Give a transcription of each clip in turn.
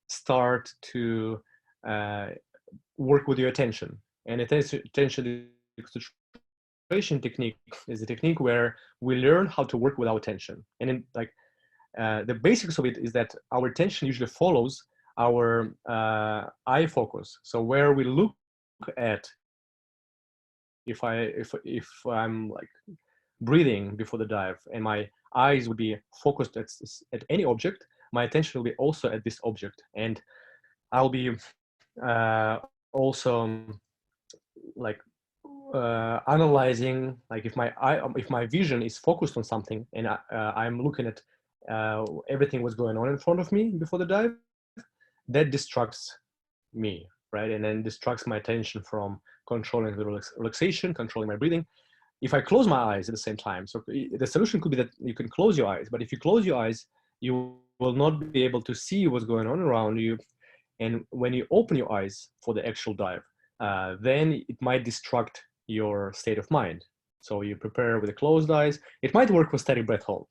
start to work with your attention. And attention deconcentration technique is a technique where we learn how to work with our attention. And in, like, the basics of it is that our attention usually follows our eye focus. So where we look at, if I'm like breathing before the dive and my eyes would be focused at any object, my attention will be also at this object, and I'll be also like analyzing, like if my vision is focused on something and I'm looking at everything what's going on in front of me before the dive, that distracts me, right? And then distracts my attention from controlling the relaxation, controlling my breathing. If I close my eyes at the same time, so the solution could be that you can close your eyes, but if you close your eyes, you will not be able to see what's going on around you. And when you open your eyes for the actual dive, then it might distract your state of mind. So you prepare with the closed eyes. It might work with static breath hold,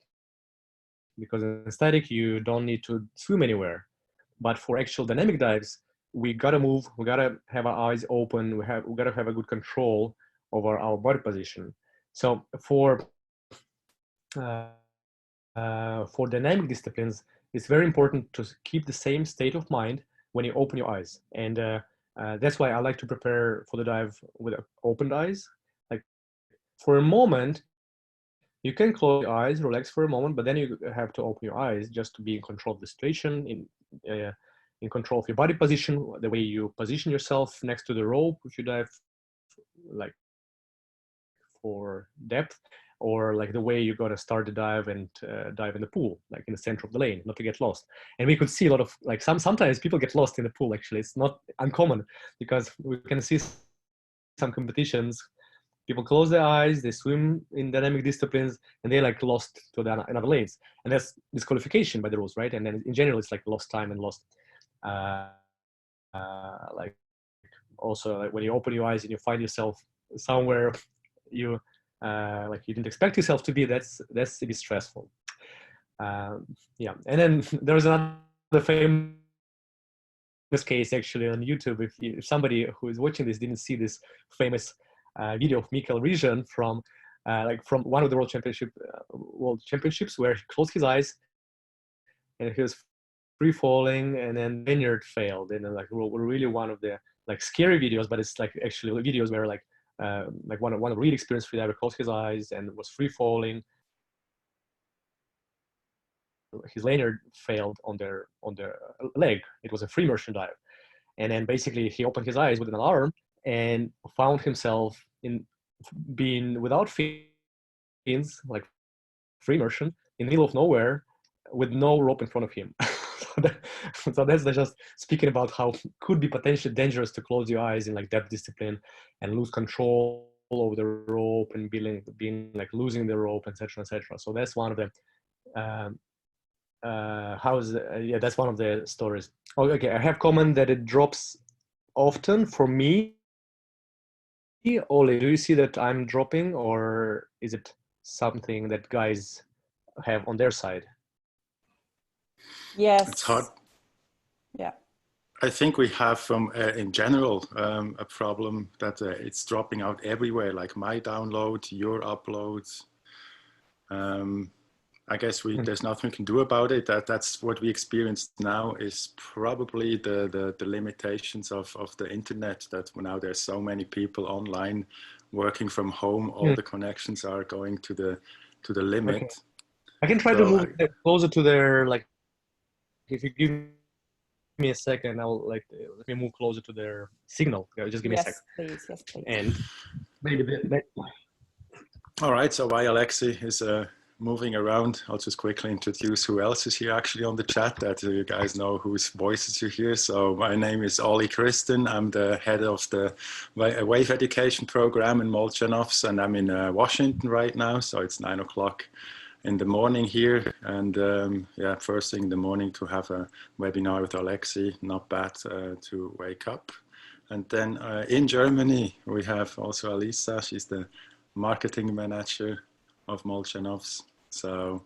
because in static, you don't need to swim anywhere. But for actual dynamic dives, we gotta move, we gotta have our eyes open, we gotta have a good control over our body position. So for dynamic disciplines, it's very important to keep the same state of mind when you open your eyes. And that's why I like to prepare for the dive with opened eyes. Like for a moment, you can close your eyes, relax for a moment, but then you have to open your eyes just to be in control of the situation, in control of your body position, the way you position yourself next to the rope if you dive like for depth, or like the way you got to start the dive and dive in the pool, like in the center of the lane, not to get lost. And we could see a lot of like sometimes people get lost in the pool. Actually, it's not uncommon because we can see some competitions. People close their eyes, they swim in dynamic disciplines, and they're like lost to another lanes, and that's disqualification by the rules, right? And then in general, it's like lost time and lost. Like also, like when you open your eyes and you find yourself somewhere you like you didn't expect yourself to be, that's a bit stressful. Yeah, and then there's another famous case actually on YouTube. If somebody who is watching this didn't see this famous video of Mikael Rijan from one of the world championships where he closed his eyes and he was free falling, and then Vineyard failed. And like we're really one of the like scary videos, but it's like actually videos where like one of really experienced freediver closed his eyes and was free falling. His lanyard failed on their leg. It was a free immersion dive, and then basically he opened his eyes with an alarm and found himself in being without fins, like free immersion in the middle of nowhere with no rope in front of him. So that's just speaking about how it could be potentially dangerous to close your eyes in like depth discipline and lose control over the rope and being like losing the rope, etc., etc. So that's one of the that's one of the stories. Oh, okay, I have comment that it drops often for me. Oli, do you see that I'm dropping, or is it something that guys have on their side? Yes. It's hard. Yeah. I think we have from in general a problem that it's dropping out everywhere, like my download, your uploads. I guess there's nothing we can do about it. That's what we experience now is probably the limitations of the internet, that now there's so many people online working from home, all the connections are going to the limit. Okay. I can try to move closer to their, like, if you give me a second, I'll let me move closer to their signal. Just give me a second. Please. Yes, please. And maybe all right, so while Alexey is moving around, I'll just quickly introduce who else is here actually on the chat, that you guys know whose voices you hear. So my name is Ollie Kristen. I'm the head of the wave education program in Molchanovs, and I'm in Washington right now. So it's 9 o'clock in the morning here, and yeah, first thing in the morning to have a webinar with Alexey. Not bad to wake up. And then in Germany, we have also Alisa. She's the marketing manager of Molchanovs. So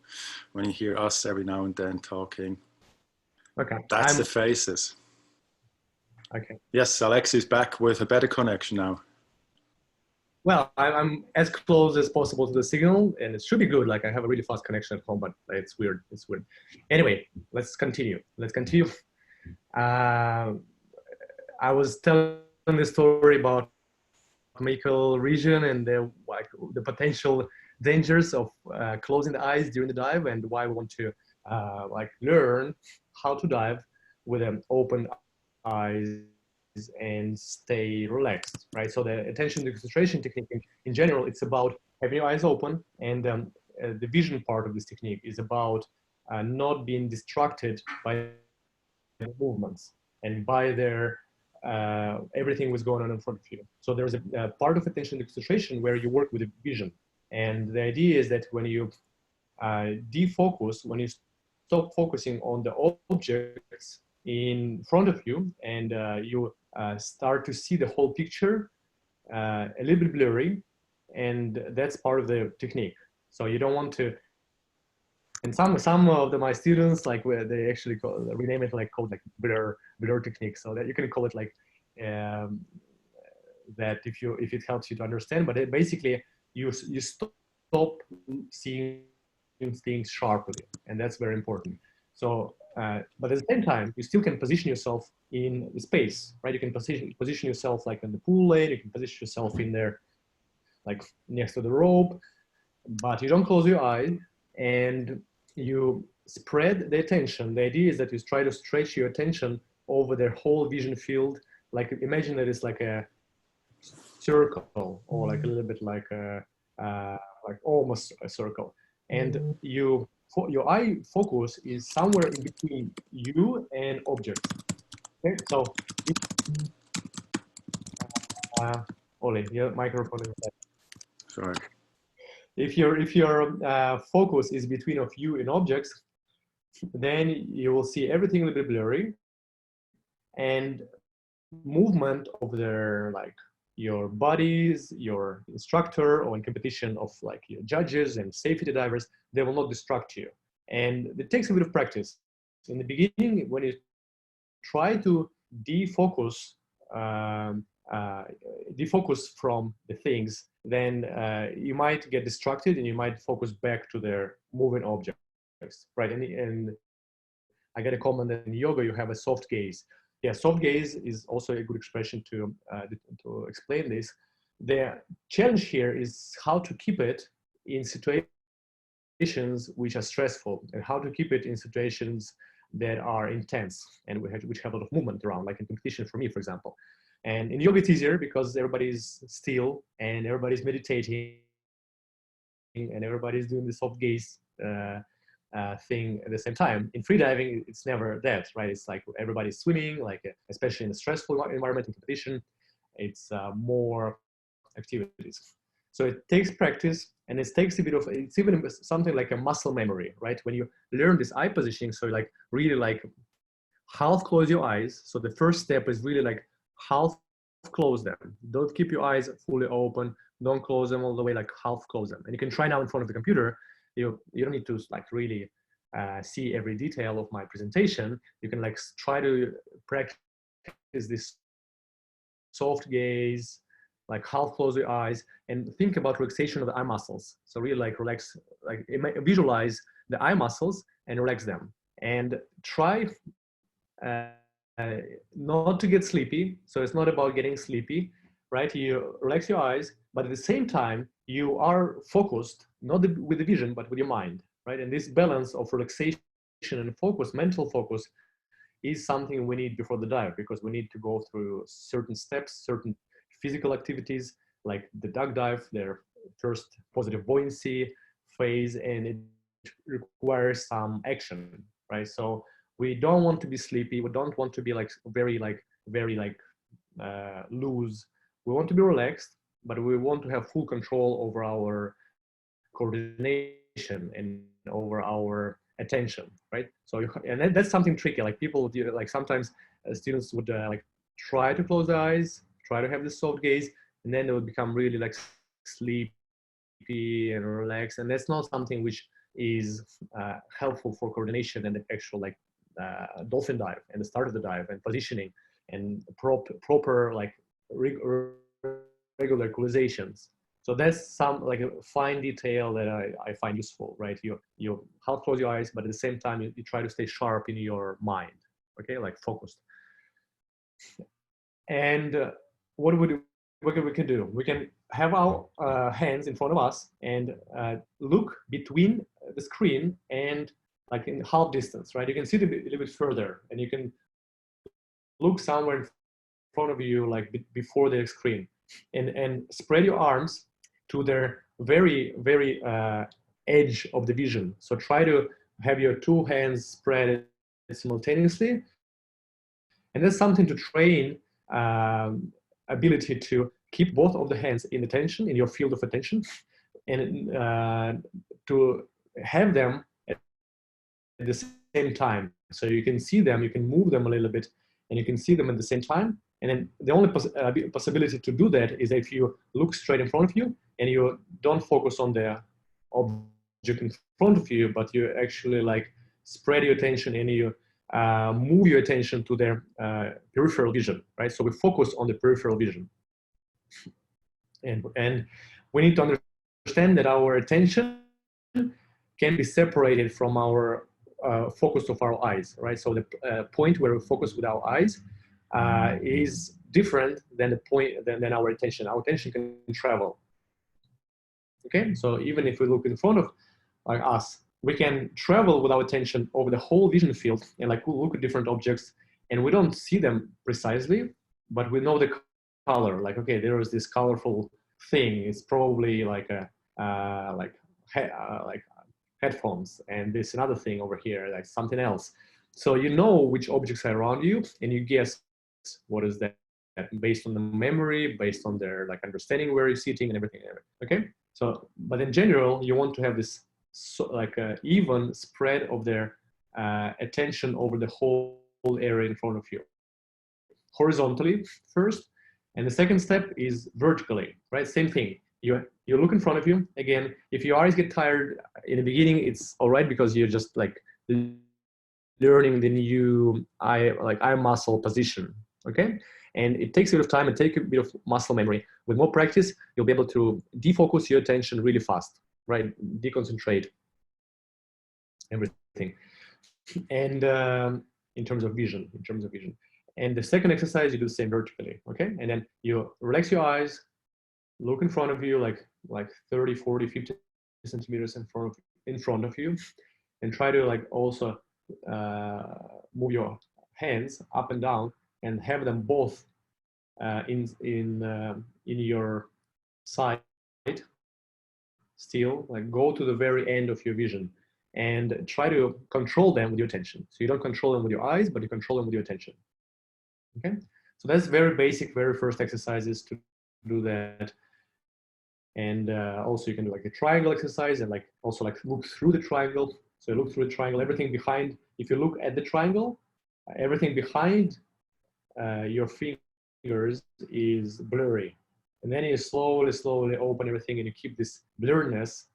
when you hear us every now and then talking, Okay. That's the phases. Okay. Yes, Alexey's back with a better connection now. Well, I'm as close as possible to the signal, and it should be good. Like I have a really fast connection at home, but it's weird. It's weird. Anyway, let's continue. I was telling the story about medical region and the potential dangers of closing the eyes during the dive, and why we want to learn how to dive with an open eyes and stay relaxed, right? So the attention concentration technique in general, it's about having your eyes open, and the vision part of this technique is about not being distracted by the movements and by their everything was going on in front of you. So there's a part of attention concentration where you work with the vision, and the idea is that when you defocus, when you stop focusing on the objects in front of you, and you start to see the whole picture a little bit blurry, and that's part of the technique. So you don't want to, and some of my students, like where they actually rename it called blur technique, so that you can call it like that if it helps you to understand. But basically you stop seeing things sharply, and that's very important. So but at the same time, you still can position yourself in the space, right? You can position yourself like in the pool lane, you can position yourself in there like next to the rope, but you don't close your eye, and you spread the attention. The idea is that you try to stretch your attention over their whole vision field. Like imagine that it's like a circle, or like a little bit like almost a circle, and your eye focus is somewhere in between you and objects. Okay, so Oli, your microphone is there. Sorry. If your focus is between of you and objects, then you will see everything a little bit blurry, and movement of their like your bodies, your instructor, or in competition of like your judges and safety divers, they will not distract you. And it takes a bit of practice. In the beginning, when you try to defocus from the things, then you might get distracted and you might focus back to their moving objects, right? And I get a comment that in yoga you have a soft gaze. Yeah, soft gaze is also a good expression to explain this. The challenge here is how to keep it in situations which are stressful, and how to keep it in situations that are intense and which have a lot of movement around, like in competition for me, for example. And in yoga it's easier because everybody's still and everybody's meditating and everybody's doing the soft gaze thing at the same time. In freediving, it's never that, right? It's like everybody's swimming, like especially in a stressful environment in competition, it's more activities. So it takes practice, and it takes a bit of, it's even something like a muscle memory, right? When you learn this eye positioning, so like really like half close your eyes. So the first step is really like half close them. Don't keep your eyes fully open. Don't close them all the way, like half close them. And you can try now in front of the computer. You don't need to like really see every detail of my presentation. You can like try to practice this soft gaze, like half close your eyes, and think about relaxation of the eye muscles. So really like relax, like visualize the eye muscles and relax them, and try not to get sleepy. So it's not about getting sleepy, right? You relax your eyes, but at the same time you are focused, not with the vision, but with your mind, right? And this balance of relaxation and focus, mental focus, is something we need before the dive, because we need to go through certain steps, certain physical activities, like the duck dive, their first positive buoyancy phase, and it requires some action, right? So we don't want to be sleepy. We don't want to be like very loose. We want to be relaxed, but we want to have full control over our coordination and over our attention, right? So and that's something tricky. Like people would, like sometimes students would like try to close their eyes, try to have this soft gaze, and then they would become really like sleepy and relaxed, and that's not something which is helpful for coordination and the actual like dolphin dive and the start of the dive and positioning and proper like regular equalizations. So that's some like a fine detail that I find useful, right? You half close your eyes, but at the same time you try to stay sharp in your mind, okay, like focused. And what we can do? We can have our hands in front of us and look between the screen and like in half distance, right? You can see it a little bit further, and you can look somewhere in front of you, like before the screen, and spread your arms to their very edge of the vision. So try to have your two hands spread simultaneously, and that's something to train ability to keep both of the hands in attention, in your field of attention, and to have them at the same time. So you can see them, you can move them a little bit, and you can see them at the same time. And then the only possibility to do that is if you look straight in front of you and you don't focus on the object in front of you, but you actually like spread your attention and you move your attention to their peripheral vision, right? So we focus on the peripheral vision. And we need to understand that our attention can be separated from our focus of our eyes, right? So the point where we focus with our eyes is different than the point than our attention. Our attention can travel. Okay, so even if we look in front of like us, we can travel with our attention over the whole vision field and like we'll look at different objects, and we don't see them precisely, but we know the color. Like, okay, there is this colorful thing. It's probably like a like headphones, and this another thing over here, like something else. So you know which objects are around you, and you guess what is that based on the memory, based on their like understanding where you're sitting and everything. Okay, so but in general, you want to have this like even spread of their attention over the whole area in front of you, horizontally first, and the second step is vertically, right? Same thing. You look in front of you. Again, if your eyes get tired in the beginning, it's all right because you're just like learning the new eye muscle position, okay? And it takes a bit of time and take a bit of muscle memory. With more practice, you'll be able to defocus your attention really fast, right? Deconcentrate everything. And in terms of vision, And the second exercise, you do the same vertically, okay? And then you relax your eyes, look in front of you, like 30, 40, 50 centimeters in front of you, and try to like also move your hands up and down and have them both in your sight still, like go to the very end of your vision and try to control them with your attention. So you don't control them with your eyes, but you control them with your attention. Okay, so that's very basic, very first exercises to do that. And also you can do like a triangle exercise and like also like look through the triangle. So you look through the triangle, everything behind, if you look at the triangle, everything behind your fingers is blurry. And then you slowly open everything and you keep this blurriness,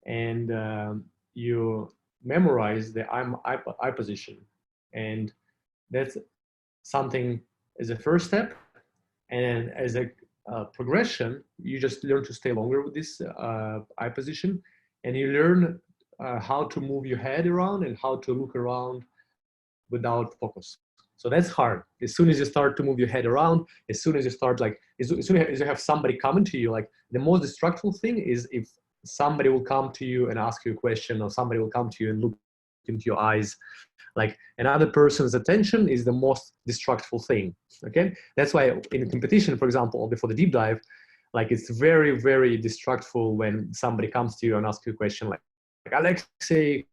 and you memorize the eye position. And that's something as a first step. And as a progression, you just learn to stay longer with this eye position, and you learn how to move your head around and how to look around without focus. So that's hard. As soon as you start to move your head around, as soon as you start like, as soon as you have somebody coming to you, like the most distractful thing is if somebody will come to you and ask you a question, or somebody will come to you and look into your eyes. Like another person's attention is the most distractful thing, okay? That's why in a competition, for example, before the deep dive, like it's very distractful when somebody comes to you and asks you a question like Alexey,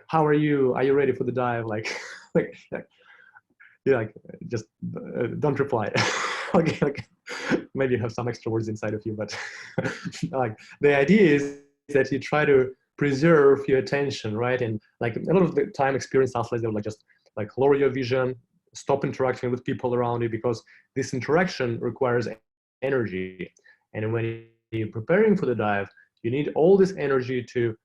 how are you? Are you ready for the dive? Like you're like, just don't reply. Okay, like maybe you have some extra words inside of you, but like the idea is that you try to preserve your attention, right? And like a lot of the time experienced athletes, they'll like just like lower your vision, stop interacting with people around you, because this interaction requires energy. And when you're preparing for the dive, you need all this energy to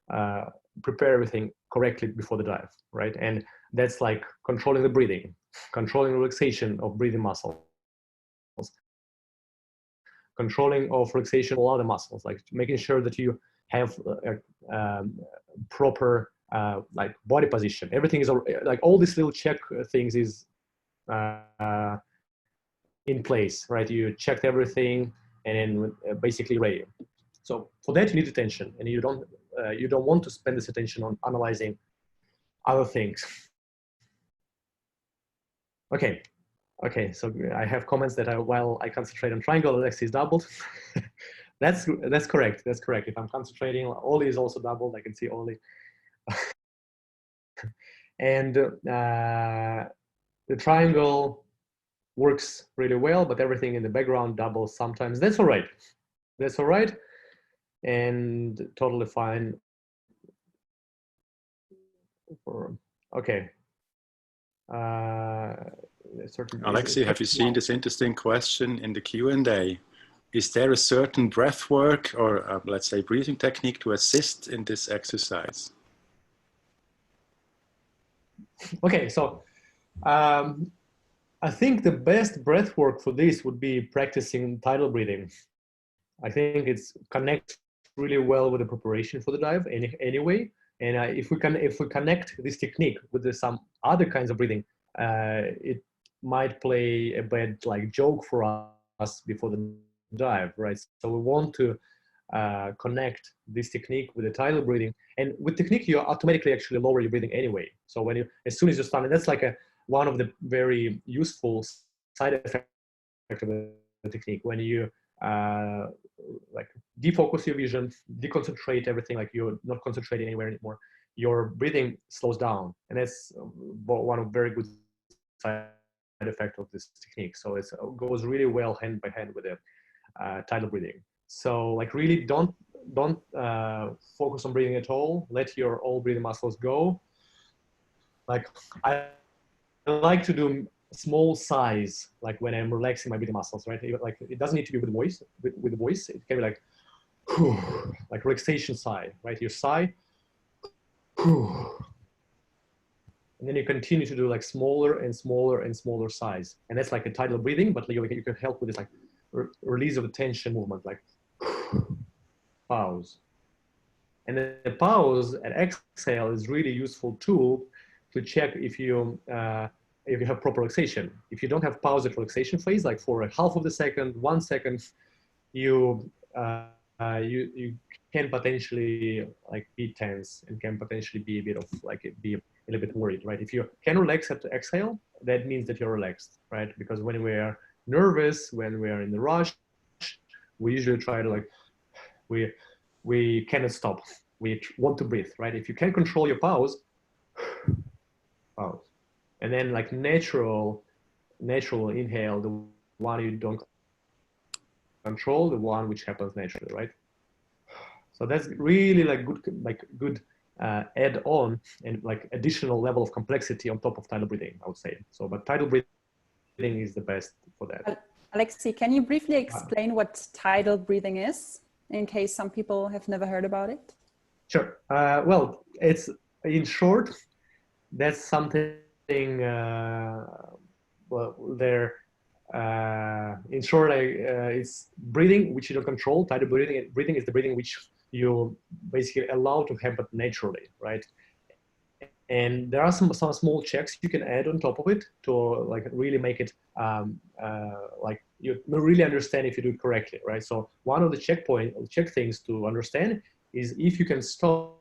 prepare everything correctly before the dive, right? And that's like controlling the breathing, controlling relaxation of breathing muscles, controlling of relaxation of all other muscles, like making sure that you have proper like body position. Everything is like all these little check things is in place, right? You checked everything and then basically ready. So for that you need attention, and you don't want to spend this attention on analyzing other things. Okay, so I have comments that while I concentrate on triangle, Alexey is doubled. That's correct. That's correct. If I'm concentrating, Oli is also doubled. I can see Oli. And the triangle works really well, but everything in the background doubles sometimes. That's all right. That's all right, and totally fine. Okay. Alexey, have you seen this interesting question in the Q&A? Is there a certain breath work or let's say breathing technique to assist in this exercise? Okay, so I think the best breath work for this would be practicing tidal breathing. I think it's connects really well with the preparation for the dive anyway. And if we connect this technique with some other kinds of breathing, it might play a bad like joke for us before the dive, right? So we want to connect this technique with the tidal breathing, and with technique you automatically actually lower your breathing anyway. So when as soon as you start, and that's like one of the very useful side effects of the technique. When you like defocus your vision, deconcentrate everything, like you're not concentrating anywhere anymore, your breathing slows down, and that's one of very good side effect of this technique. So it goes really well hand by hand with the tidal breathing. So like really don't focus on breathing at all. Let your all breathing muscles go. Like I like to do small sighs, like when I'm relaxing my breathing muscles, right? Like it doesn't need to be with voice. With the voice, it can be like, like relaxation sigh, right? You sigh, and then you continue to do like smaller and smaller and smaller sighs, and that's like a tidal breathing. But you can help with this like release of the tension movement, like pause. And then the pause and exhale is really useful tool to check if you have proper relaxation. If you don't have pause at relaxation phase, like for a half of the second, 1 second, you can potentially like be tense and can potentially be a bit of like be a little bit worried, right? If you can relax at the exhale, that means that you're relaxed, right? Because when we are nervous, when we are in the rush, we usually try to like we cannot stop. We want to breathe, right? If you can control your pause, pause. And then like natural inhale, the one you don't control, the one which happens naturally, right? So that's really like good add on and like additional level of complexity on top of tidal breathing, I would say. So, but tidal breathing is the best for that. Alexey, can you briefly explain what tidal breathing is, in case some people have never heard about it? Sure. Well, it's in short, that's something. Well, there. In short, it's breathing which you don't control. Tidal breathing is the breathing which you basically allow to happen naturally, right? And there are some small checks you can add on top of it to like really make it like you really understand if you do it correctly, right? So one of the check things to understand is if you can stop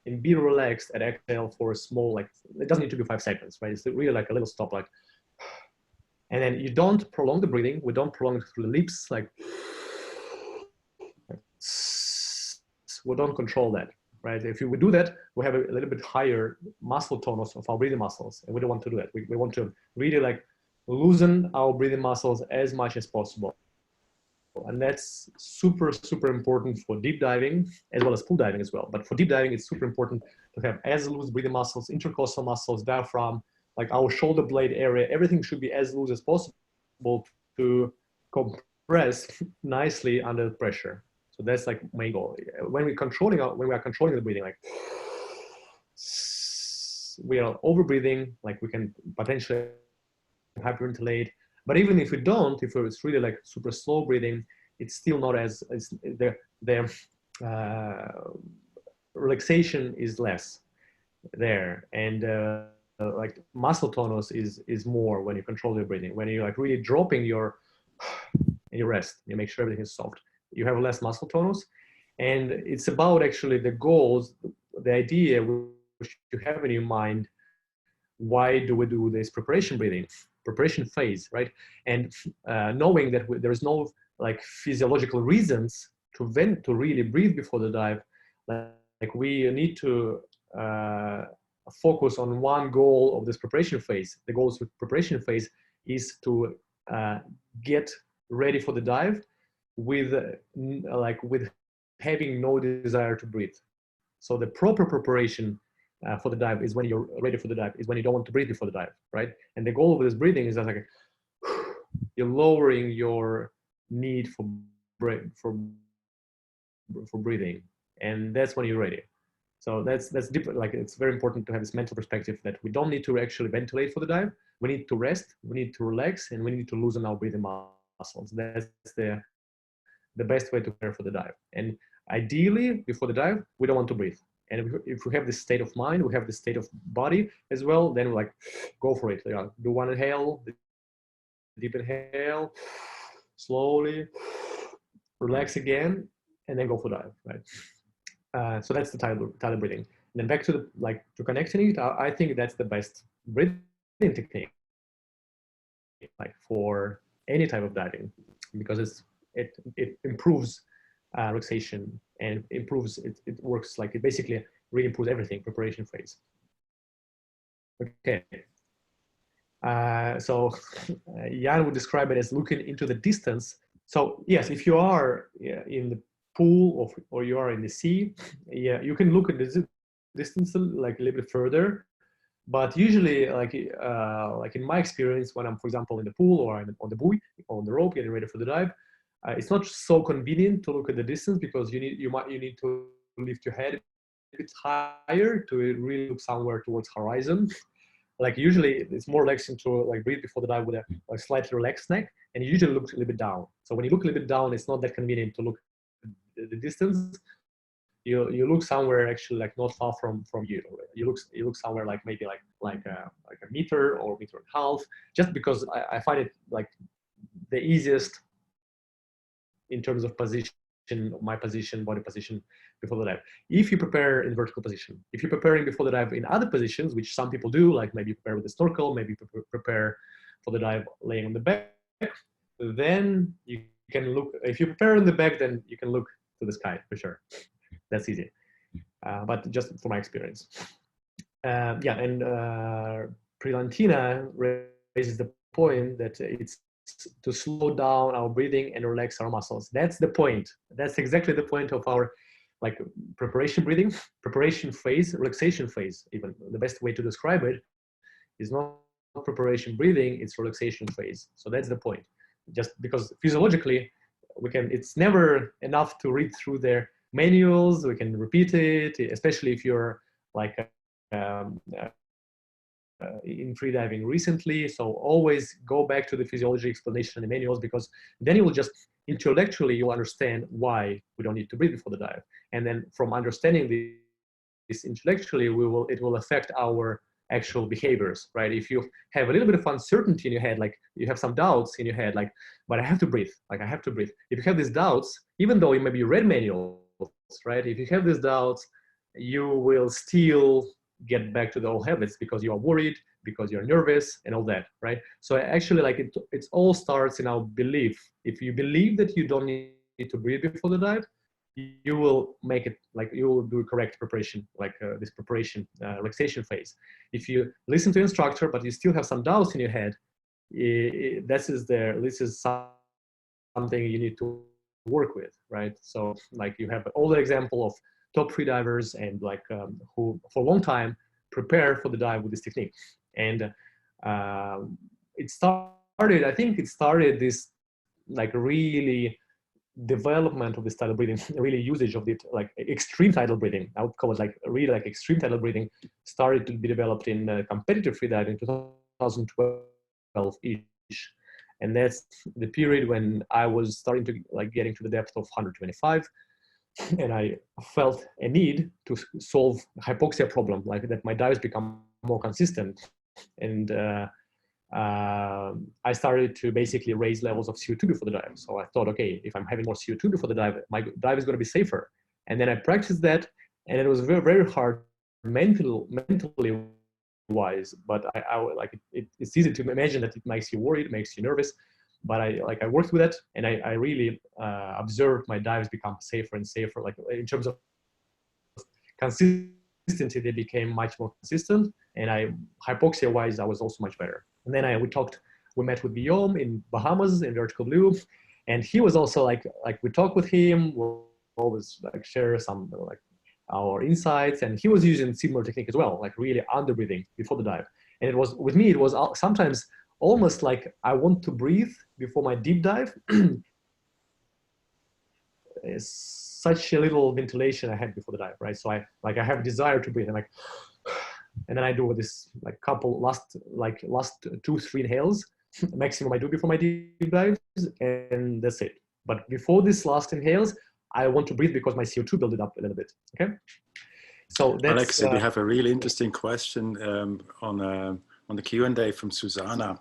and be relaxed at exhale for a small, like it doesn't need to be 5 seconds, right? It's really like a little stop, like, and then you don't prolong the breathing. We don't prolong it through the lips, like we don't control that, right? If we do that, we have a little bit higher muscle tonus of our breathing muscles, and we don't want to do that. We want to really like loosen our breathing muscles as much as possible. And that's super, super important for deep diving as well as pool diving as well. But for deep diving, it's super important to have as loose breathing muscles, intercostal muscles, diaphragm, like our shoulder blade area. Everything should be as loose as possible to compress nicely under pressure. So that's like main goal. When we are controlling the breathing, like we are over breathing, like we can potentially hyperventilate. But even if we don't, if it's really like super slow breathing, it's still not as the relaxation is less there, and like muscle tonus is more when you control your breathing. When you're like really dropping your rest, you make sure everything is soft, you have less muscle tonus. And it's about actually the goals, the idea which you have in your mind. Why do we do this preparation phase, right? And knowing that there is no like physiological reasons to really breathe before the dive, like we need to focus on one goal of this preparation phase. The goal of the preparation phase is to get ready for the dive with having no desire to breathe. So the proper preparation for the dive is when you're ready for the dive, is when you don't want to breathe before the dive, right? And the goal of this breathing is that like you're lowering your need for breathing, and that's when you're ready. So that's different. Like it's very important to have this mental perspective that we don't need to actually ventilate for the dive. We need to rest, we need to relax, and we need to loosen our breathing muscles. That's the best way to prepare for the dive. And ideally, before the dive, we don't want to breathe. And if we have this state of mind, we have this state of body as well, then we like go for it. Do one inhale, deep inhale, slowly, relax again, and then go for dive, right? So that's the tidal breathing. And then back to to connecting it, I think that's the best breathing technique, like for any type of diving, because it improves relaxation, and improves it works like it basically really improves everything. Preparation phase. Okay. So Jan would describe it as looking into the distance. So yes, if you are in the pool or you are in the sea, yeah, you can look at the distance like a little bit further. But usually, like in my experience, when I'm, for example, in the pool or I'm on the buoy, on the rope, getting ready for the dive, it's not so convenient to look at the distance, because you need to lift your head a bit higher to really look somewhere towards horizon. Like usually, it's more relaxing to like breathe before the dive with a slightly relaxed neck, and you usually look a little bit down. So when you look a little bit down, it's not that convenient to look at the distance. You look somewhere actually like not far from you. You look somewhere like maybe like a meter or meter and a half, just because I find it like the easiest in terms of position, my position, body position before the dive. If you prepare in vertical position, if you're preparing before the dive in other positions, which some people do, like maybe prepare with a snorkel, maybe prepare for the dive laying on the back, then you can look. If you prepare on the back, then you can look to the sky for sure. That's easy, but just from my experience. Yeah, and Prilantina raises the point that it's to slow down our breathing and relax our muscles. That's the point. That's exactly the point of our like preparation breathing, preparation phase, relaxation phase. Even the best way to describe it is not preparation breathing, it's relaxation phase. So that's the point. Just because physiologically it's never enough to read through their manuals. We can repeat it, especially if you're like in freediving recently. So always go back to the physiology explanation in the manuals, because then you will just intellectually you'll understand why we don't need to breathe before the dive. And then from understanding this intellectually, it will affect our actual behaviors, right? If you have a little bit of uncertainty in your head, like you have some doubts in your head, like, but I have to breathe, like I have to breathe. If you have these doubts, even though you maybe read manuals, right? If you have these doubts, you will still get back to the old habits because you are worried, because you're nervous and all that, right? So actually like it all starts in our belief. If you believe that you don't need to breathe before the dive, you will make it, like you will do correct preparation, like this preparation relaxation phase. If you listen to the instructor, but you still have some doubts in your head, this is something you need to work with, right? So like you have all the example of top freedivers and like who for a long time prepare for the dive with this technique. And I think it started this like really development of this tidal breathing, really usage of it, like extreme tidal breathing, I would call it like really like extreme tidal breathing, started to be developed in competitive freediving in 2012-ish. And that's the period when I was starting to like getting to the depth of 125. And I felt a need to solve hypoxia problem, like that my dives become more consistent. And I started to basically raise levels of CO2 before the dive. So I thought, okay, if I'm having more CO2 before the dive, my dive is going to be safer. And then I practiced that, and it was very, very hard mentally wise. But I like it's easy to imagine that it makes you worried, it makes you nervous. But I worked with it, and I really observed my dives become safer and safer. Like in terms of consistency, they became much more consistent, and hypoxia wise, I was also much better. And then we met with Guillaume in Bahamas in Vertical Blue, and he was also like we talked with him, we'll always like share some like our insights, and he was using similar technique as well, like really under breathing before the dive. And it was, with me, it was sometimes almost like I want to breathe before my deep dive. It's such a little ventilation I had before the dive, right? So I have a desire to breathe, and like, and then I do this like couple last 2-3 inhales maximum I do before my deep dives, and that's it. But before this last inhales, I want to breathe because my CO2 build it up a little bit. Okay. So that's, Alexey, we have a really interesting question on the Q&A from Susanna.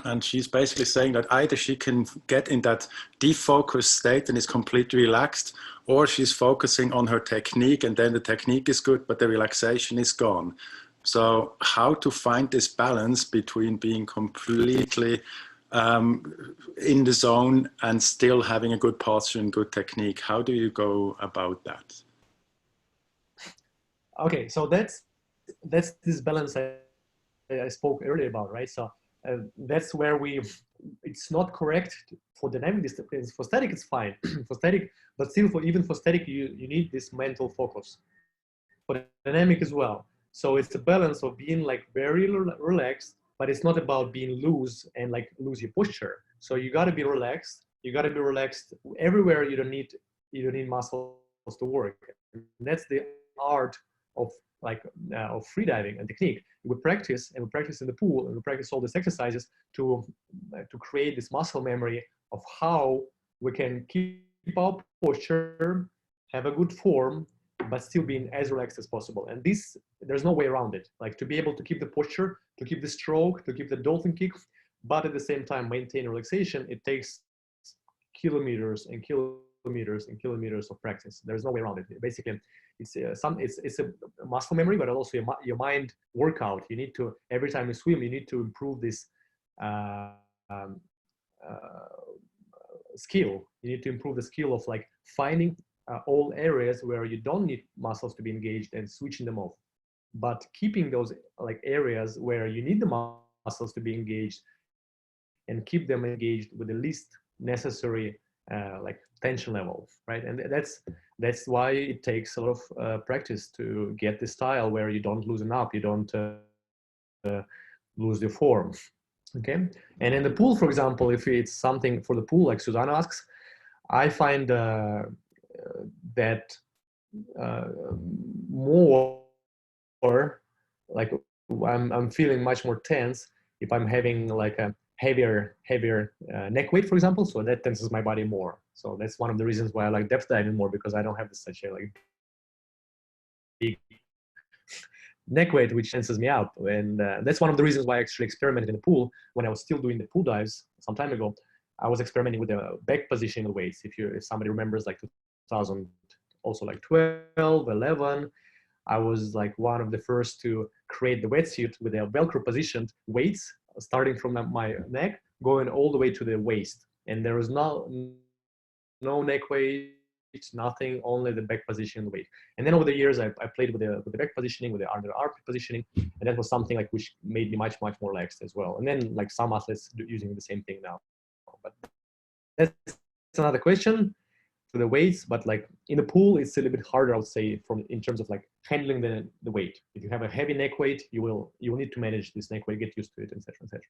And she's basically saying that either she can get in that defocused state and is completely relaxed, or she's focusing on her technique and then the technique is good, but the relaxation is gone. So how to find this balance between being completely in the zone and still having a good posture and good technique? How do you go about that? Okay, so that's this balance I spoke earlier about, right? So that's where it's not correct for dynamic disciplines. For static, it's fine. For static, but still even for static, you need this mental focus. For dynamic as well. So it's a balance of being like very relaxed, but it's not about being loose and like lose your posture. So you got to be relaxed. You got to be relaxed everywhere. You don't need muscles to work. And that's the art of freediving and technique. We practice in the pool, and we practice all these exercises to create this muscle memory of how we can keep our posture, have a good form, but still being as relaxed as possible. And there's no way around it. Like to be able to keep the posture, to keep the stroke, to keep the dolphin kick, but at the same time maintain relaxation, it takes kilometers and kilometers and kilometers of practice. There's no way around it. Basically, it's a muscle memory, but also your mind workout. You need to, every time you swim, you need to improve this skill. You need to improve the skill of like finding all areas where you don't need muscles to be engaged and switching them off, but keeping those like areas where you need the muscles to be engaged and keep them engaged with the least necessary like tension level, right? And that's why it takes a lot of practice to get the style where you don't loosen up, you don't lose your form. Okay. And in the pool, for example, if it's something for the pool, like Susanna asks, I find that more like I'm feeling much more tense if I'm having like a heavier neck weight, for example. So that tenses my body more. So that's one of the reasons why I like depth diving more, because I don't have such a like big neck weight which tenses me up. And that's one of the reasons why I actually experimented in the pool when I was still doing the pool dives some time ago. I was experimenting with the back positioning weights. If somebody remembers, like 2000, also like 12, 11, I was like one of the first to create the wetsuit with the Velcro positioned weights, starting from my neck, going all the way to the waist. And there was no neck weight, nothing, only the back position weight. And then over the years, I played with the back positioning, with the under armpit positioning, and that was something like which made me much more relaxed as well. And then like some athletes using the same thing now. But that's another question to the weights. But like in the pool, it's a little bit harder, I would say, in terms of like handling the weight. If you have a heavy neck weight, you will need to manage this neck weight, get used to it, etc., etc.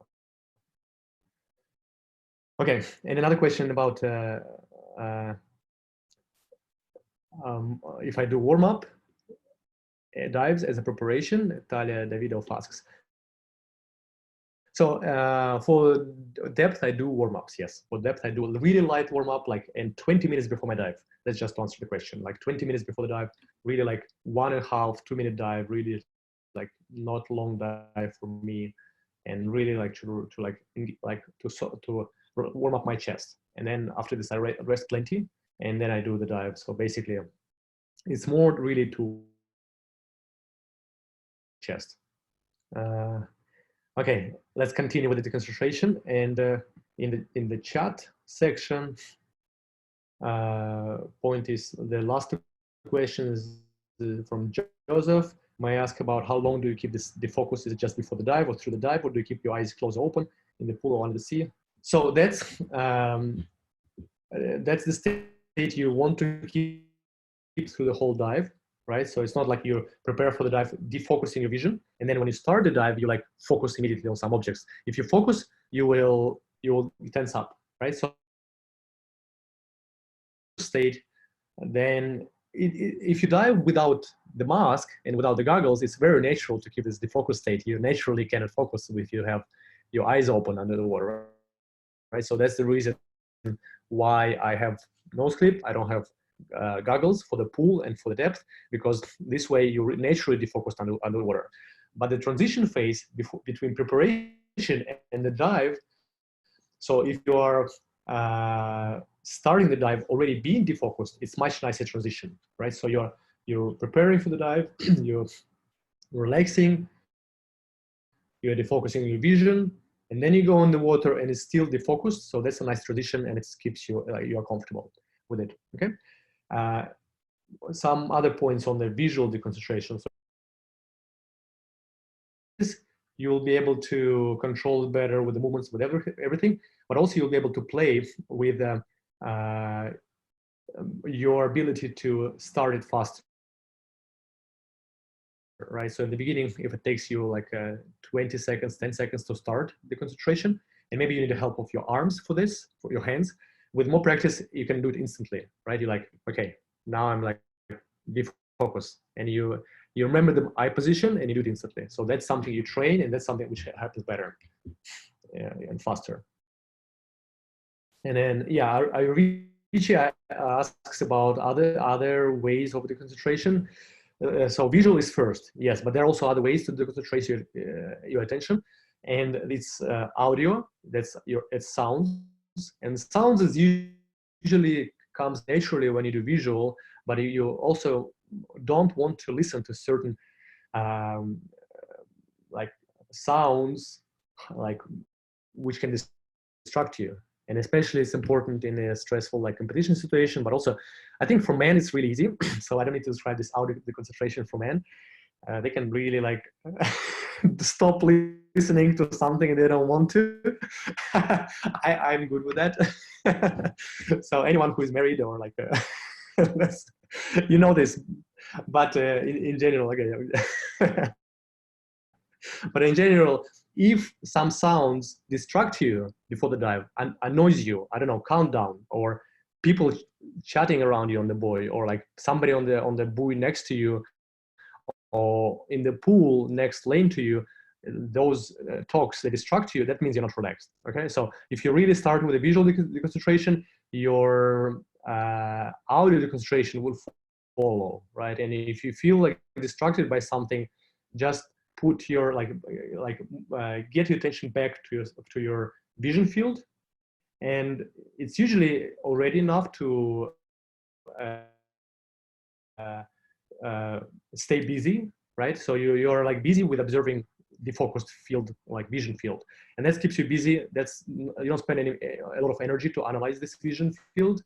Okay, and another question about if I do warm-up dives as a preparation, Natalia Davidov asks. So for depth, I do warm-ups, yes. For depth, I do a really light warm-up, like in 20 minutes before my dive. Let's just answer the question. Like 20 minutes before the dive, really like 1.5, 2-minute dive, really like not long dive for me, and really like to warm up my chest. And then after this, I rest plenty, and then I do the dive. So basically, it's more really to chest. Okay, let's continue with the deconcentration. And in the chat section, point is the last question is from Joseph. May I ask about how long do you keep the focus? Is it just before the dive or through the dive, or do you keep your eyes closed open in the pool or under the sea? So that's the state you want to keep through the whole dive, right? So it's not like you prepare for the dive, defocusing your vision, and then when you start the dive, you like focus immediately on some objects. If you focus, you will tense up, right? So state, then if you dive without the mask and without the goggles, it's very natural to keep this defocus state. You naturally cannot focus if you have your eyes open under the water, right? So that's the reason why I have noseclip. I don't have goggles for the pool and for the depth, because this way you naturally defocused underwater. But the transition phase between preparation and the dive, so if you are starting the dive already being defocused, it's much nicer transition, right? So you're preparing for the dive, you're relaxing, you're defocusing your vision, and then you go on the water and it's still defocused. So that's a nice transition, and it keeps you you're comfortable with it. Okay. Some other points on the visual deconcentration. So you will be able to control it better with the movements, with everything, but also you'll be able to play with your ability to start it faster, right? So in the beginning, if it takes you like 20 seconds, 10 seconds to start the concentration, and maybe you need the help of your arms for this, for your hands, with more practice, you can do it instantly, right? You're like, okay, now I'm like defocus, and you remember the eye position and you do it instantly. So that's something you train, and that's something which happens better and faster. And then, yeah, Richie asks about other ways of the concentration. So visual is first, yes, but there are also other ways to deconcentrate your attention, and it's audio. It's sounds, and sounds is usually comes naturally when you do visual, but you also don't want to listen to certain like sounds, like which can distract you. And especially it's important in a stressful like competition situation, but also I think for men it's really easy. So I don't need to describe this audio deconcentration for men. They can really like stop listening to something and they don't want to. I'm good with that. So anyone who is married or like, you know this, but in general, okay. But in general, if some sounds distract you before the dive and annoys you, I don't know, countdown, or people chatting around you on the buoy, or like somebody on the buoy next to you, or in the pool next lane to you, those talks that distract you, that means you're not relaxed. Okay, so if you really start with a visual deconcentration, your audio deconcentration will follow, right? And if you feel like distracted by something, just put your get your attention back to your vision field, and it's usually already enough to stay busy, right? So you're like busy with observing the focused field, like vision field, and that keeps you busy. You don't spend a lot of energy to analyze this vision field,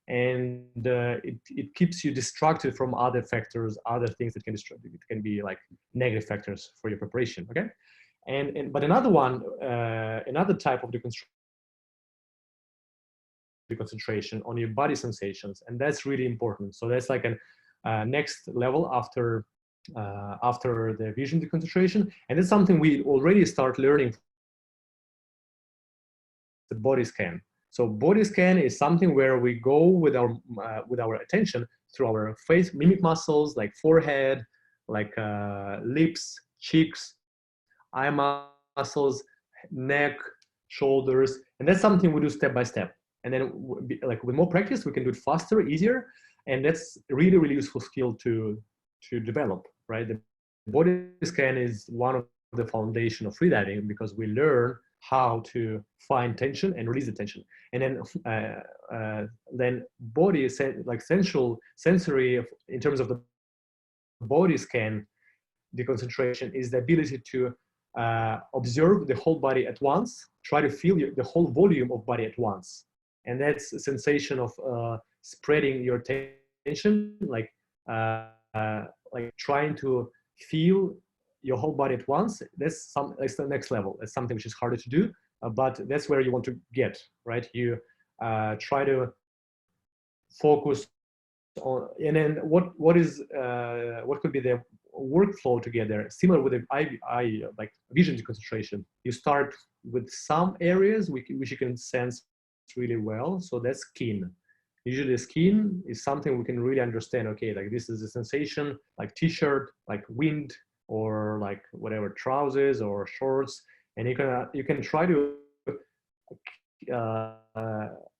and it keeps you distracted from other factors, other things that can distract. It can be like negative factors for your preparation. Okay, but another one, another type of deconcentration on your body sensations, and that's really important. So that's like a next level after the vision deconcentration, and it's something we already start learning. The body scan. So body scan is something where we go with our attention through our face mimic muscles like forehead, like lips, cheeks, eye muscles, neck, shoulders, and that's something we do step by step. And then like with more practice, we can do it faster, easier, and that's really, really useful skill to develop, right? The body scan is one of the foundation of freediving because we learn how to find tension and release the tension. And then body, like sensory in terms of the body scan, deconcentration is the ability to observe the whole body at once, try to feel the whole volume of body at once. And that's a sensation of spreading your tension, like trying to feel your whole body at once. That's the next level. That's something which is harder to do, but that's where you want to get, right? You try to focus on, and then what could be the workflow together, similar with the eye like vision deconcentration. You start with some areas which you can sense really well. So that's skin. Usually skin is something we can really understand. Okay, like this is a sensation, like t-shirt, like wind, or like whatever, trousers or shorts, and you can try to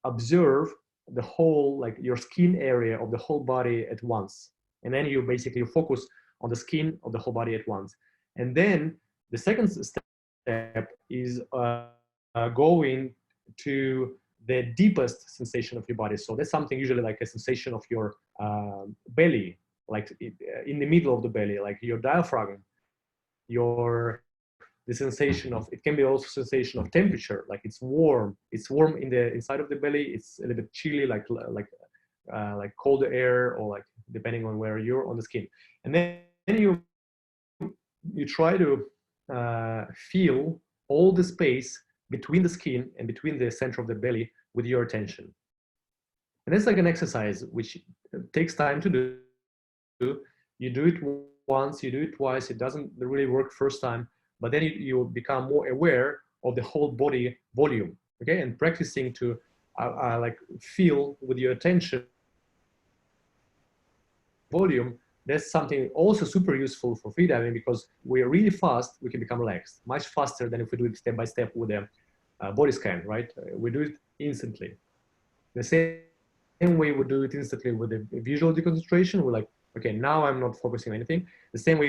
observe the whole, like your skin area of the whole body at once, and then you basically focus on the skin of the whole body at once. And then the second step is going to the deepest sensation of your body. So that's something usually like a sensation of your belly, like in the middle of the belly, like your diaphragm, the sensation of, it can be also sensation of temperature, like it's warm in the inside of the belly, it's a little bit chilly, like colder air, or like depending on where you're on the skin. And then you try to feel all the space between the skin and between the center of the belly with your attention. And it's like an exercise which takes time to do. You do it once, you do it twice, it doesn't really work first time, but then you become more aware of the whole body volume, okay? And practicing to like feel with your attention volume, that's something also super useful for freediving, because we're really fast, we can become relaxed, much faster than if we do it step by step with a body scan, right? We do it instantly. The same way we do it instantly with the visual deconcentration. We're like, okay, now I'm not focusing on anything. The same way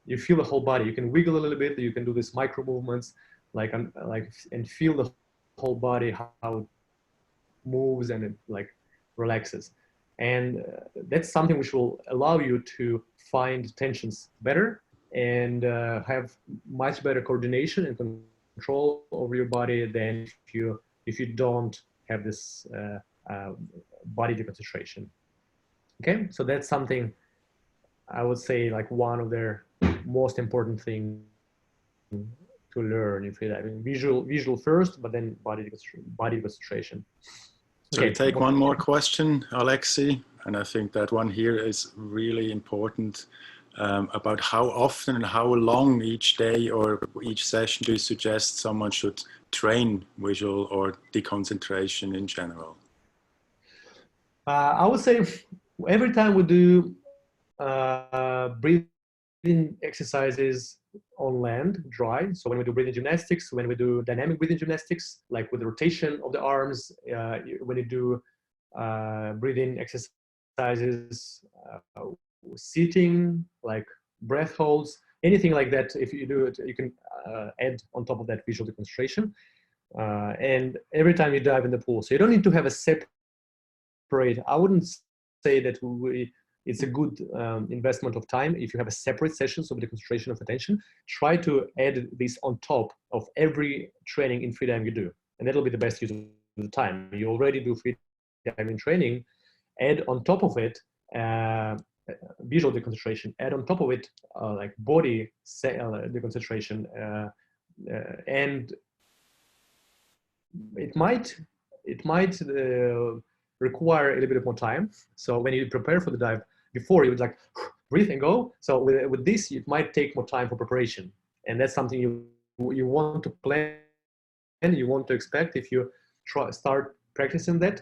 you feel the whole body. You can wiggle a little bit. You can do these micro movements, and feel the whole body, how it moves and it like relaxes. And that's something which will allow you to find tensions better and have much better coordination and control over your body than if you don't have this body deconcentration. Okay, so that's something I would say like one of their most important things to learn in freediving. Visual first, but then body deconcentration. So we take one more question, Alexey, and I think that one here is really important, about how often and how long each day or each session do you suggest someone should train visual or deconcentration in general? I would say every time we do breathing exercises on land, dry. So when we do breathing gymnastics, when we do dynamic breathing gymnastics, like with the rotation of the arms, when you do breathing exercises, sitting, like breath holds, anything like that, if you do it, you can add on top of that visual deconcentration. And every time you dive in the pool. So you don't need to have a separate, I wouldn't say that it's a good investment of time if you have a separate session, so the concentration of attention. Try to add this on top of every training in freediving you do, and that'll be the best use of the time. You already do freediving training, add on top of it visual deconcentration, add on top of it like body deconcentration, and it might require a little bit more time. So when you prepare for the dive, before you would like breathe and go. So with this, it might take more time for preparation, and that's something you want to plan and you want to expect. If you start practicing that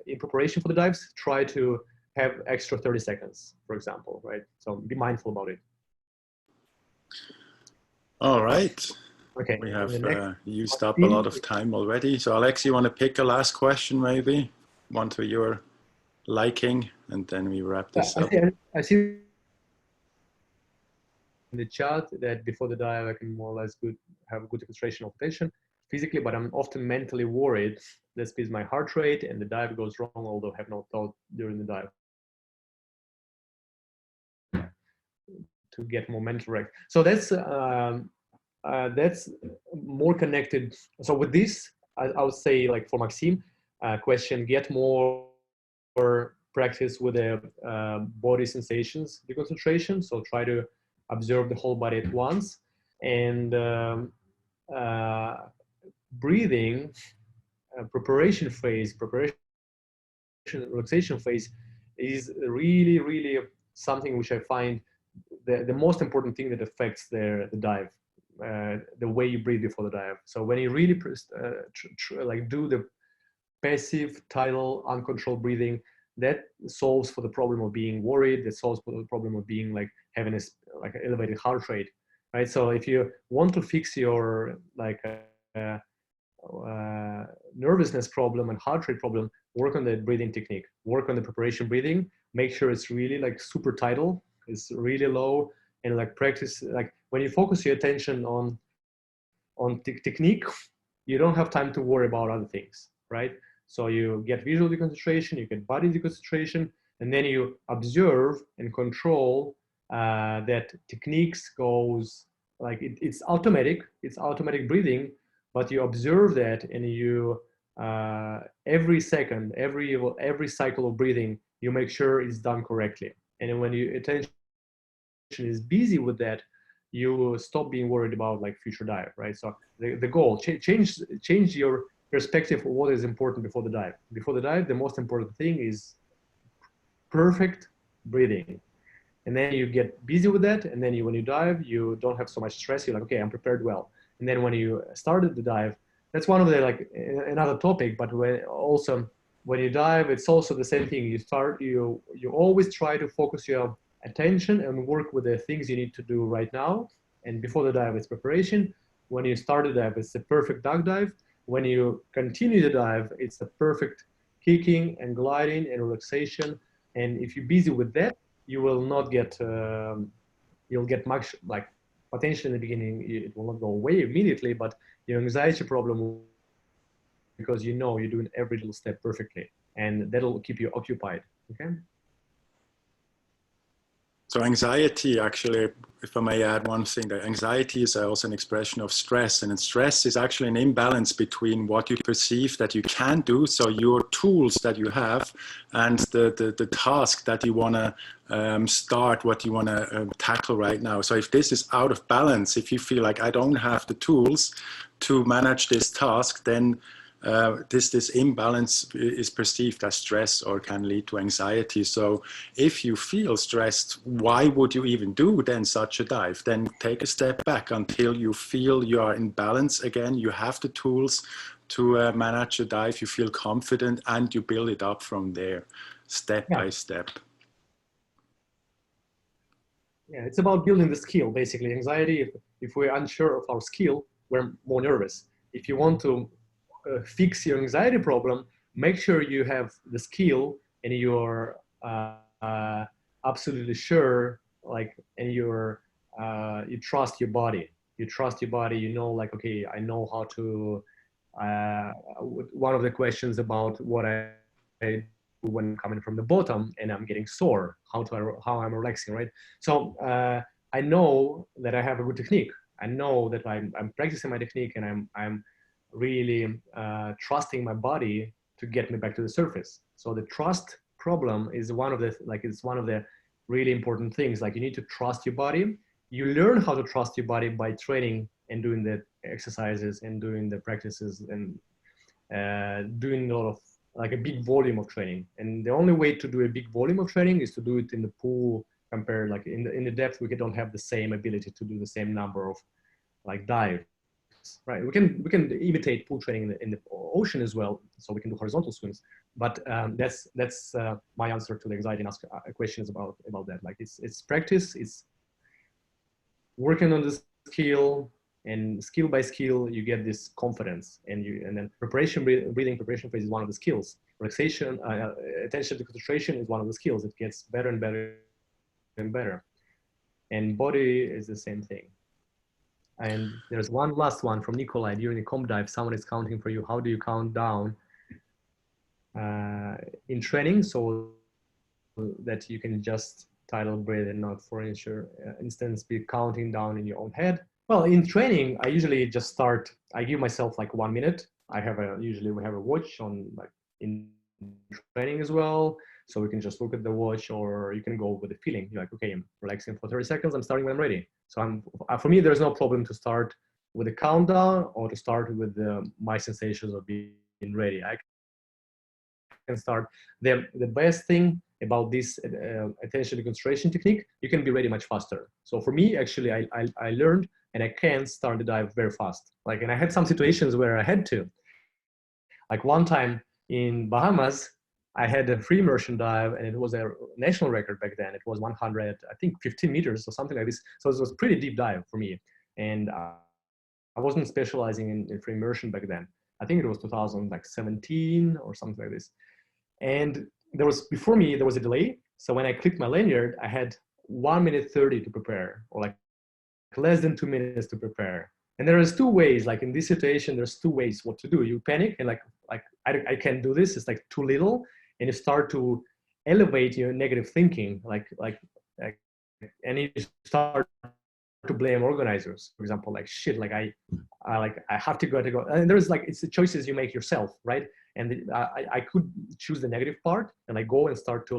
in preparation for the dives. Try to have extra 30 seconds, for example, right? So be mindful about it. All right. Okay. We have used up a lot of time already. So Alex, you want to pick a last question, maybe? One to your liking, and then we wrap this up. I see in the chat that before the dive, I can more or less have a good demonstration of attention physically, but I'm often mentally worried that speeds my heart rate and the dive goes wrong, although I have no thought during the dive to get momentum right. So that's more connected. So with this, I would say, like for Maxime, question, get more practice with the body sensations deconcentration. So try to observe the whole body at once. And breathing, preparation phase, relaxation phase is really, really something which I find the most important thing that affects the dive, the way you breathe before the dive. So when you really like do the passive, tidal, uncontrolled breathing, that solves for the problem of being worried, that solves for the problem of being like having a like an elevated heart rate, right? So if you want to fix your like nervousness problem and heart rate problem, work on the breathing technique, work on the preparation breathing, make sure it's really like super tidal, it's really low, and like practice, like when you focus your attention on technique, you don't have time to worry about other things, right? So you get visual deconcentration, you get body deconcentration, and then you observe and control that techniques goes like it's automatic breathing, but you observe that, and you every second, every cycle of breathing, you make sure it's done correctly. And when your attention is busy with that, you stop being worried about like future dive, right? So the goal, change your perspective of what is important before the dive. Before the dive, the most important thing is perfect breathing. And then you get busy with that, and then when you dive, you don't have so much stress. You're like, okay, I'm prepared well. And then when you started the dive, that's one of the like another topic. But when you dive, it's also the same thing. You always try to focus your attention and work with the things you need to do right now. And before the dive, it's preparation. When you start the dive, it's the perfect duck dive. When you continue the dive, it's the perfect kicking and gliding and relaxation. And if you're busy with that, you will not get, you'll get much, like potentially in the beginning, it will not go away immediately, but your anxiety problem, because you know you're doing every little step perfectly, and that'll keep you occupied, okay? So anxiety, actually, if I may add one thing, that anxiety is also an expression of stress, and stress is actually an imbalance between what you perceive that you can do, so your tools that you have, and the task that you want to start, what you want to tackle right now. So if this is out of balance, if you feel like I don't have the tools to manage this task, then this imbalance is perceived as stress or can lead to anxiety. So if you feel stressed, why would you even do then such a dive? Then take a step back until you feel you are in balance again. You have the tools to manage a dive, you feel confident, and you build it up from there, step by step. Yeah, it's about building the skill, basically. Anxiety, if we're unsure of our skill, we're more nervous. If you want to fix your anxiety problem, make sure you have the skill and you're absolutely sure, like, and you trust your body. You trust your body, you know, like, okay, I know how to, one of the questions about what I do when I'm coming from the bottom and I'm getting sore, how I'm relaxing, right? So I know that I have a good technique. I know that I'm practicing my technique, and I'm really trusting my body to get me back to the surface. So the trust problem is one of the, like, it's one of the really important things. Like, you need to trust your body. You learn how to trust your body by training and doing the exercises and doing the practices and doing a lot of, like, a big volume of training. And the only way to do a big volume of training is to do it in the pool, compared, like in the depth, we don't have the same ability to do the same number of like dive. right? We can imitate pool training in the ocean as well, so we can do horizontal swims. But that's my answer to the anxiety and ask questions about that. Like it's practice, it's working on the skill, and skill by skill you get this confidence, and then breathing preparation phase is one of the skills. Relaxation, attention to concentration is one of the skills. It gets better and better and better. And body is the same thing. And there's one last one from Nikolai. During the comp dive, someone is counting for you. How do you count down in training so that you can just tidal breathe and not, for instance, be counting down in your own head? Well, in training, I usually just start. I give myself like 1 minute. Usually we have a watch on, like in training as well. So we can just look at the watch, or you can go with the feeling. You're like, okay, I'm relaxing for 30 seconds. I'm starting when I'm ready. So for me, there's no problem to start with a countdown or to start with my sensations of being ready. I can start. The best thing about this attention to concentration technique, you can be ready much faster. So for me, actually, I learned, and I can start the dive very fast. Like, and I had some situations where I had to. Like one time in Bahamas, I had a free immersion dive, and it was a national record back then. It was 100, I think 15 meters or something like this. So it was a pretty deep dive for me. And I wasn't specializing in free immersion back then. I think it was 2017 or something like this. And before me, there was a delay. So when I clicked my lanyard, I had 1 minute 30 to prepare, or like less than 2 minutes to prepare. And there is two ways, like in this situation, there's two ways what to do. You panic and like I can't do this. It's like too little. And you start to elevate your negative thinking, and you start to blame organizers. For example, like shit, like I have to go. And there's like, it's the choices you make yourself, right? And I could choose the negative part, and I go and start to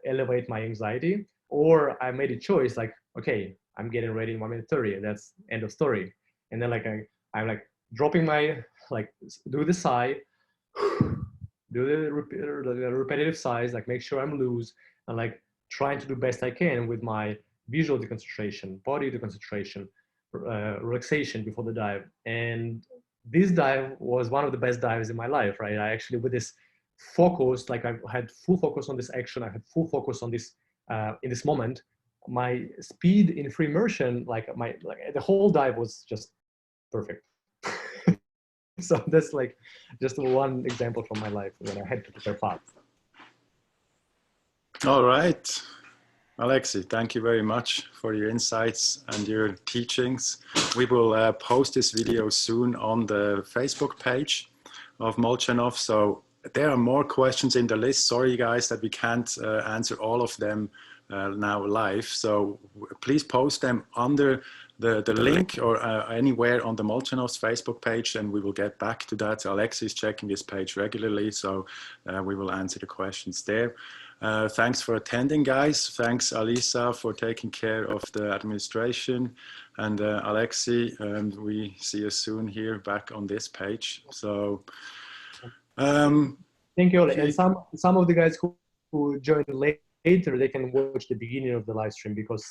elevate my anxiety. Or I made a choice, like, okay, I'm getting ready in 1 minute 30. That's end of story. And then like I'm like dropping my, like, do the sigh, do the repetitive sighs, like make sure I'm loose, and like trying to do best I can with my visual deconcentration, body deconcentration, relaxation before the dive. And this dive was one of the best dives in my life, right? I actually, with this focus, like I had full focus on this action, I had full focus on this in this moment. My speed in free immersion, the whole dive was just perfect. So that's like just one example from my life when I had to prepare fast. All right. Alexey, thank you very much for your insights and your teachings. We will post this video soon on the Facebook page of Molchanov. So there are more questions in the list. Sorry, guys, that we can't answer all of them now live. So please post them under the link or anywhere on the Molchanovs Facebook page, and we will get back to that. Alexey is checking this page regularly, so we will answer the questions there. Thanks for attending, guys. Thanks, Alisa, for taking care of the administration. And Alexey, we see you soon here back on this page. So thank you all. And some of the guys who joined later, they can watch the beginning of the live stream, because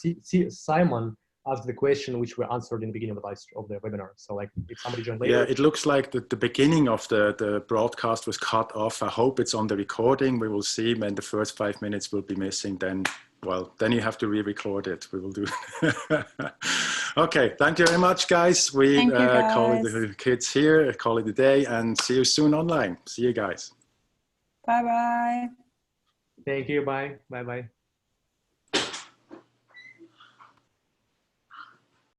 Simon asked the question which were answered in the beginning of the webinar. So like if somebody joined later. Yeah, it looks like the beginning of the broadcast was cut off. I hope it's on the recording. We will see when the first 5 minutes will be missing. Then you have to re-record it. We will do. Okay, thank you very much, guys. We call it the kids here, call it a day, and see you soon online. See you guys. Bye-bye. Thank you. Bye. Bye-bye.